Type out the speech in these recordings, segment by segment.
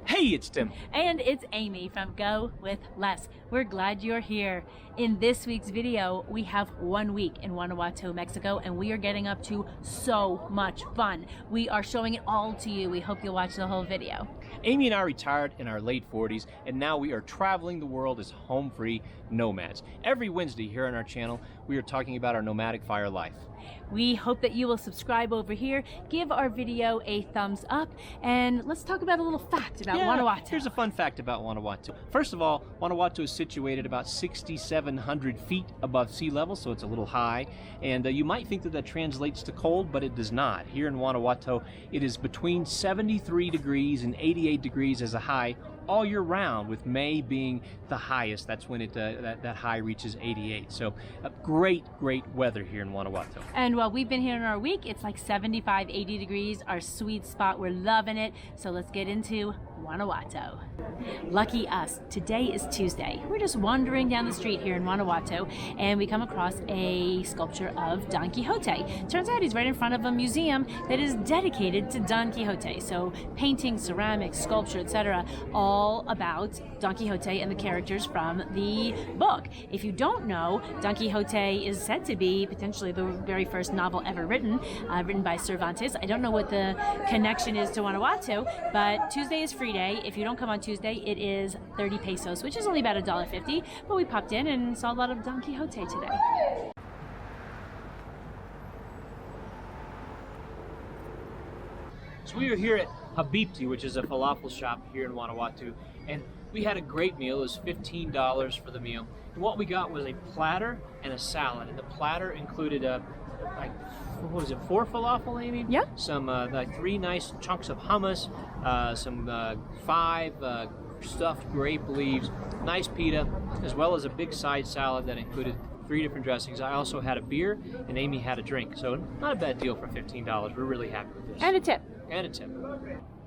Hey, it's Tim. And it's Amy from GoWithLess. We're glad you're here. In this week's video, we have 1 week in Guanajuato, Mexico, and we are getting up to so much fun. We are showing it all to you. We hope you'll watch the whole video. Amy and I retired in our late 40s, and now we are traveling the world as home-free nomads. Every Wednesday here on our channel, we are talking about our nomadic fire life. We hope that you will subscribe over here, give our video a thumbs up, and let's talk about a little fact about Guanajuato. Here's a fun fact about Guanajuato. First of all, Guanajuato is situated about 6,700 feet above sea level, so it's a little high. And you might think that that translates to cold, but it does not. Here in Guanajuato, it is between 73 degrees and 88 degrees as a high all year round, with May being the highest. That's when that high reaches 88. So great weather here in Guanajuato. And while we've been here in our week, it's like 75, 80 degrees, our sweet spot. We're loving it. So let's get into Guanajuato. Lucky us, today is Tuesday. We're just wandering down the street here in Guanajuato, and we come across a sculpture of Don Quixote. Turns out he's right in front of a museum that is dedicated to Don Quixote. So painting, ceramics, sculpture, etc., all about Don Quixote and the characters from the book. If you don't know, Don Quixote is said to be potentially the very first novel ever written by Cervantes. I don't know what the connection is to Guanajuato, but Tuesday is free day. If you don't come on Tuesday, it is 30 pesos, which is only about $1.50, but we popped in and saw a lot of Don Quixote today. So we are here at Habibti, which is a falafel shop here in Guanajuato, and we had a great meal. It was $15 for the meal. And what we got was a platter and a salad, and the platter included what was it, 4 falafel, Amy? Yeah. Some like 3 nice chunks of hummus, some 5 stuffed grape leaves, nice pita, as well as a big side salad that included 3 different dressings. I also had a beer, and Amy had a drink. So not a bad deal for $15. We're really happy with this. And a tip. And a tip.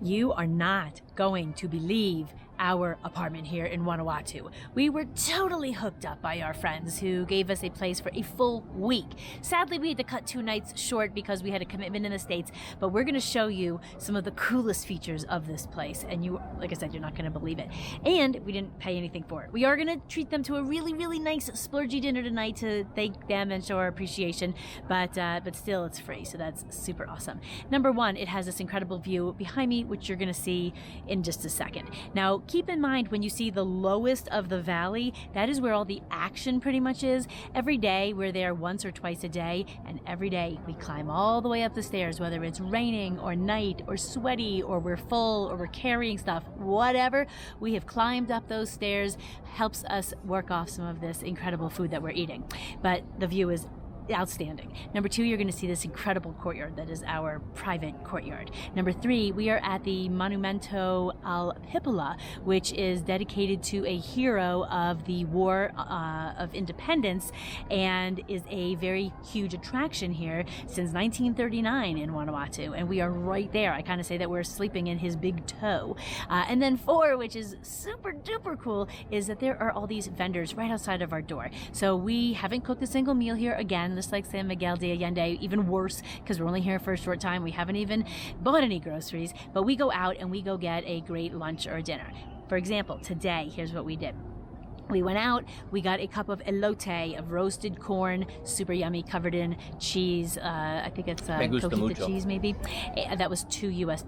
You are not going to believe our apartment here in Guanajuato. We were totally hooked up by our friends who gave us a place for a full week. Sadly, we had to cut 2 nights short because we had a commitment in the States, but we're going to show you some of the coolest features of this place, and you, like I said, you're not going to believe it. And we didn't pay anything for it. We are going to treat them to a really nice splurgy dinner tonight to thank them and show our appreciation, but still it's free, so that's super awesome. Number 1, it has this incredible view behind me, which you're going to see in just a second. Now, keep in mind, when you see the lowest of the valley, that is where all the action pretty much is. Every day we're there once or twice a day, and every day we climb all the way up the stairs, whether it's raining or night or sweaty or we're full or we're carrying stuff, whatever. We have climbed up those stairs, helps us work off some of this incredible food that we're eating. But the view is outstanding. Number 2, you're going to see this incredible courtyard that is our private courtyard. Number 3, we are at the Monumento al Pipila, which is dedicated to a hero of the War of Independence and is a very huge attraction here since 1939 in Guanajuato, and we are right there. I kind of say that we're sleeping in his big toe. And then 4, which is super duper cool, is that there are all these vendors right outside of our door. So we haven't cooked a single meal here again, just like San Miguel de Allende, even worse because we're only here for a short time. We haven't even bought any groceries, but we go out and we go get a great lunch or dinner. For example, today, here's what we did. We went out, we got a cup of elote, of roasted corn, super yummy, covered in cheese. I think it's coquita cheese maybe. That was $2 US.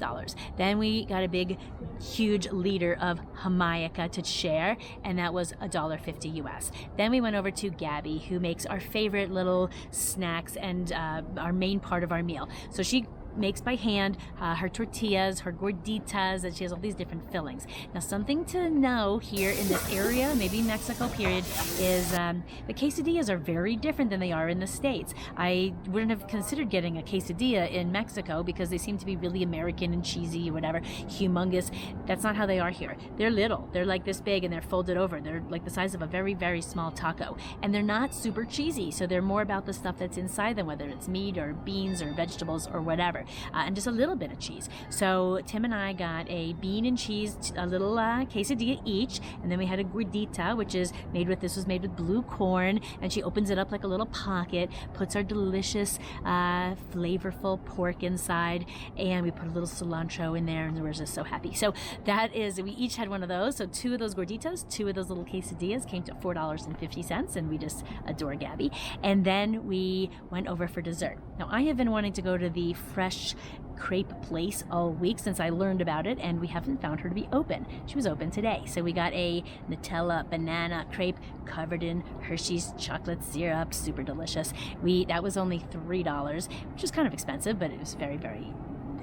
Then we got a big, huge liter of Jamaica to share, and that was $1.50 US. Then we went over to Gabby, who makes our favorite little snacks and our main part of our meal. So she makes by hand her tortillas, her gorditas, and she has all these different fillings. Now, something to know here in this area, maybe Mexico period, is the quesadillas are very different than they are in the States. I wouldn't have considered getting a quesadilla in Mexico because they seem to be really American and cheesy or whatever, humongous. That's not how they are here. They're little. They're like this big and they're folded over. They're like the size of a very, very small taco. And they're not super cheesy, so they're more about the stuff that's inside them, whether it's meat or beans or vegetables or whatever. butter, and just a little bit of cheese. So Tim and I got a bean and cheese, a little quesadilla each, and then we had a gordita, which is made with blue corn, and she opens it up like a little pocket, puts our delicious, flavorful pork inside, and we put a little cilantro in there, and we're just so happy. So that is, we each had one of those. So 2 of those gorditas, 2 of those little quesadillas came to $4.50, and we just adore Gabby. And then we went over for dessert. Now, I have been wanting to go to the fresh crepe place all week since I learned about it, and we haven't found her to be open. She was open today. So we got a Nutella banana crepe covered in Hershey's chocolate syrup, super delicious. That was only $3, which is kind of expensive, but it was very, very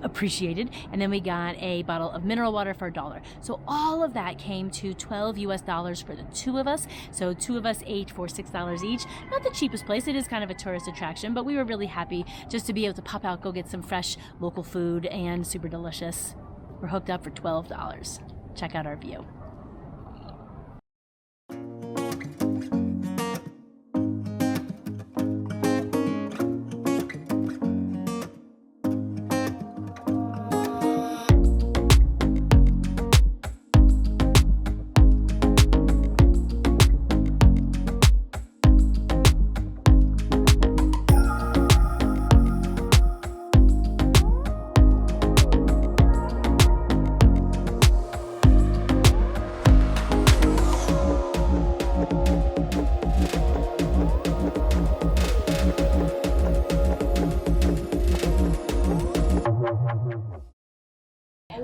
appreciated. And then we got a bottle of mineral water for $1. So all of that came to $12 US for the 2 of us. So 2 of us ate for $6 each. Not the cheapest place. It is kind of a tourist attraction, but we were really happy just to be able to pop out, go get some fresh local food, and super delicious. We're hooked up for $12. Check out our view.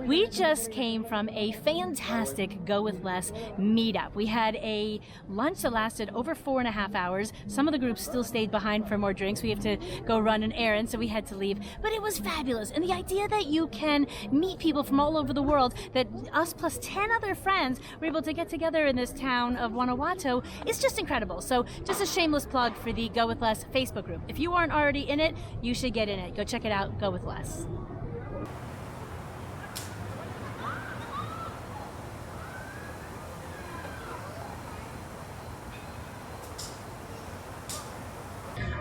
We just came from a fantastic GoWithLess meetup. We had a lunch that lasted over 4.5 hours. Some of the groups still stayed behind for more drinks. We have to go run an errand, so we had to leave. But it was fabulous. And the idea that you can meet people from all over the world, that us plus 10 other friends were able to get together in this town of Guanajuato, is just incredible. So just a shameless plug for the GoWithLess Facebook group. If you aren't already in it, you should get in it. Go check it out, GoWithLess.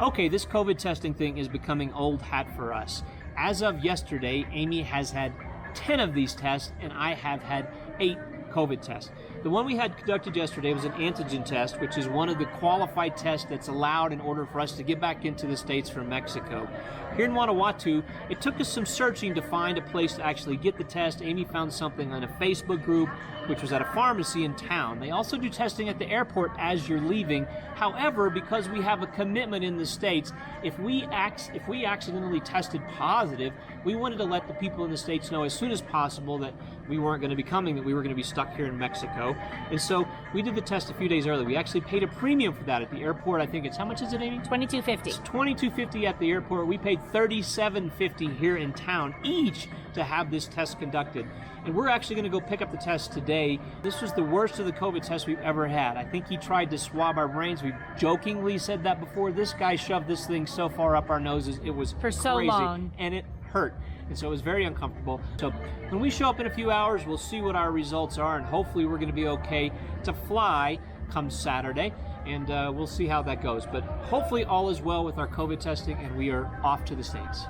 Okay, this COVID testing thing is becoming old hat for us. As of yesterday, Amy has had 10 of these tests, and I have had 8 COVID tests. The one we had conducted yesterday was an antigen test, which is one of the qualified tests that's allowed in order for us to get back into the States from Mexico. Here in Guanajuato, it took us some searching to find a place to actually get the test. Amy found something on a Facebook group, which was at a pharmacy in town. They also do testing at the airport as you're leaving. However, because we have a commitment in the States, if we accidentally tested positive, we wanted to let the people in the States know as soon as possible that we weren't going to be coming, that we were going to be stuck here in Mexico. And so we did the test a few days early. We actually paid a premium for that at the airport. I think it's, how much is it, Amy? $22.50. It's $22.50 at the airport. We paid $37.50 here in town each to have this test conducted. And we're actually going to go pick up the test today. This was the worst of the COVID tests we've ever had. I think he tried to swab our brains. We jokingly said that before. This guy shoved this thing so far up our noses, it was for so crazy, long. and it hurt. And so it was very uncomfortable. So when we show up in a few hours, we'll see what our results are, and hopefully we're going to be okay to fly come Saturday, and we'll see how that goes. But hopefully all is well with our COVID testing, and we are off to the States.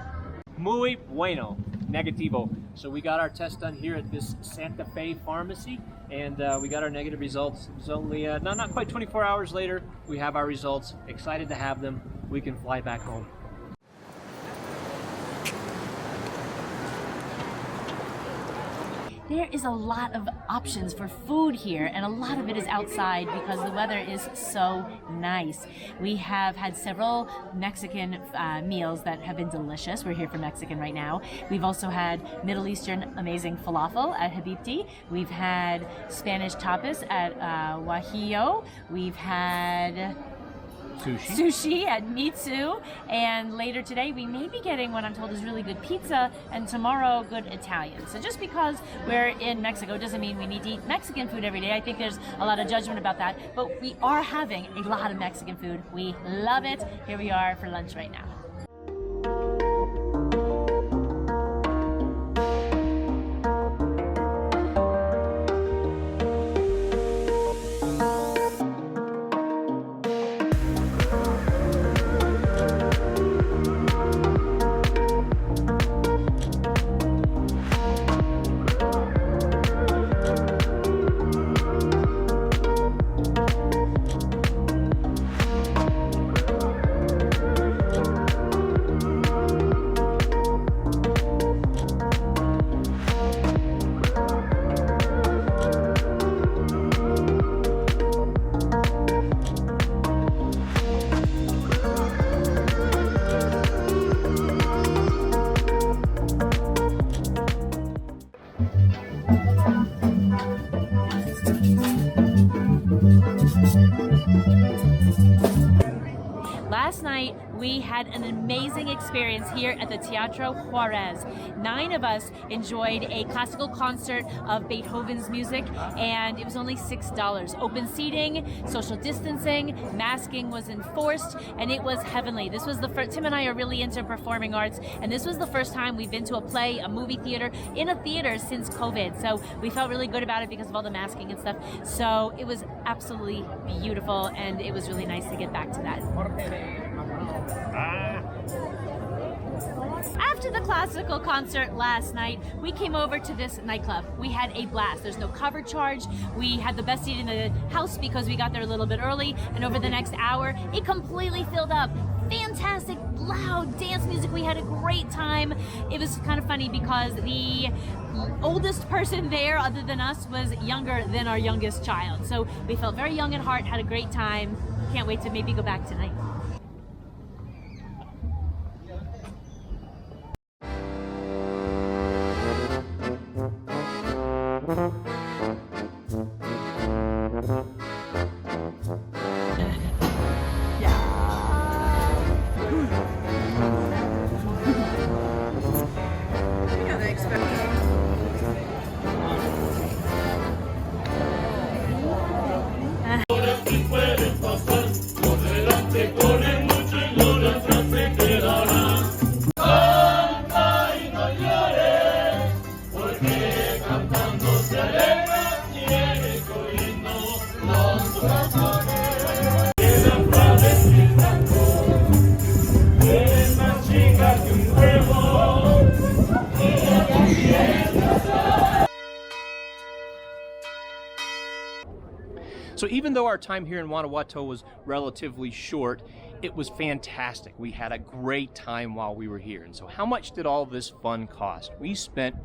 Muy bueno, negativo. So we got our test done here at this Santa Fe pharmacy, and we got our negative results. It was only not quite 24 hours later, we have our results. Excited to have them. We can fly back home. There is a lot of options for food here, and a lot of it is outside because the weather is so nice. We have had several Mexican meals that have been delicious. We're here for Mexican right now. We've also had Middle Eastern amazing falafel at Habibti. We've had Spanish tapas at Guajillo. We've had sushi at Mitsu, and later today we may be getting what I'm told is really good pizza, and tomorrow good Italian. So just because we're in Mexico doesn't mean we need to eat Mexican food every day. I think there's a lot of judgment about that, but we are having a lot of Mexican food. We love it. Here we are for lunch right now. we had an amazing experience here at the Teatro Juarez. 9 of us enjoyed a classical concert of Beethoven's music, and it was only $6. Open seating, social distancing, masking was enforced, and it was heavenly. This was the first, Tim and I are really into performing arts, and this was the first time we've been to a play, a movie theater, in a theater since COVID. So we felt really good about it because of all the masking and stuff. So it was absolutely beautiful, and it was really nice to get back to that. After the classical concert last night, we came over to this nightclub. We had a blast. There's no cover charge. We had the best seat in the house because we got there a little bit early, and over the next hour, it completely filled up. Fantastic, loud dance music. We had a great time. It was kind of funny because the oldest person there, other than us, was younger than our youngest child. So we felt very young at heart, had a great time. Can't wait to maybe go back tonight. So even though our time here in Guanajuato was relatively short, it was fantastic. We had a great time while we were here. And so how much did all this fun cost? We spent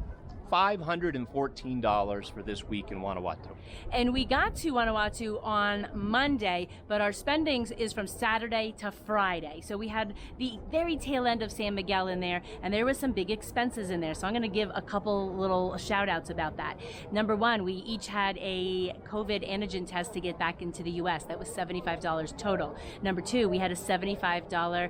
$514 for this week in Guanajuato. And we got to Guanajuato on Monday, but our spendings is from Saturday to Friday. So we had the very tail end of San Miguel in there, and there was some big expenses in there. So I'm going to give a couple little shout outs about that. Number one, we each had a COVID antigen test to get back into the US. That was $75 total. Number two, we had a $75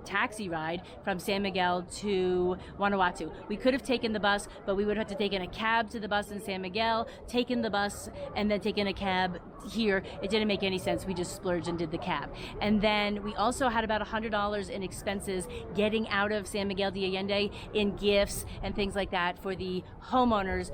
taxi ride from San Miguel to Guanajuato. We could have taken the bus, but we would have to taken a cab to the bus in San Miguel, taken the bus, and then taken a cab here. It didn't make any sense. We just splurged and did the cab. And then we also had about $100 in expenses getting out of San Miguel de Allende in gifts and things like that for the homeowners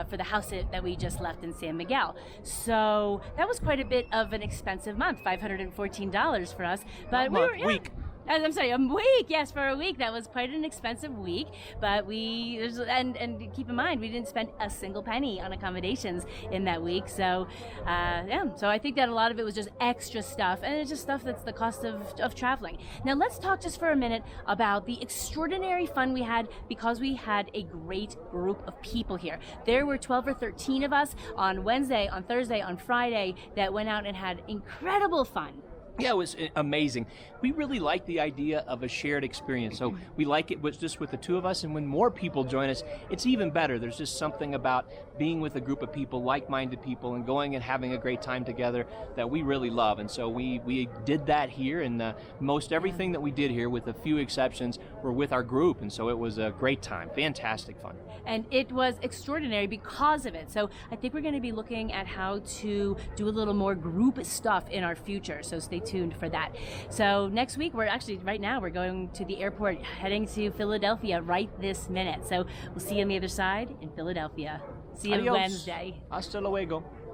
for the house that we just left in San Miguel. So that was quite a bit of an expensive month, $514 for us. But week. I'm sorry, a week. Yes, for a week. That was quite an expensive week. But and keep in mind, we didn't spend a single penny on accommodations in that week. So, So I think that a lot of it was just extra stuff, and it's just stuff that's the cost of traveling. Now let's talk just for a minute about the extraordinary fun we had because we had a great group of people here. There were 12 or 13 of us on Wednesday, on Thursday, on Friday that went out and had incredible fun. Yeah, it was amazing. We really like the idea of a shared experience. So we like it just with the two of us, and when more people join us, it's even better. There's just something about being with a group of people, like-minded people, and going and having a great time together that we really love. And so we did that here, and most everything that we did here, with a few exceptions, were with our group. And so it was a great time, fantastic fun. And it was extraordinary because of it. So I think we're going to be looking at how to do a little more group stuff in our future. So stay tuned for that. So next week, right now, we're going to the airport, heading to Philadelphia right this minute. So we'll see you on the other side in Philadelphia. See you Adios. Wednesday. Hasta luego.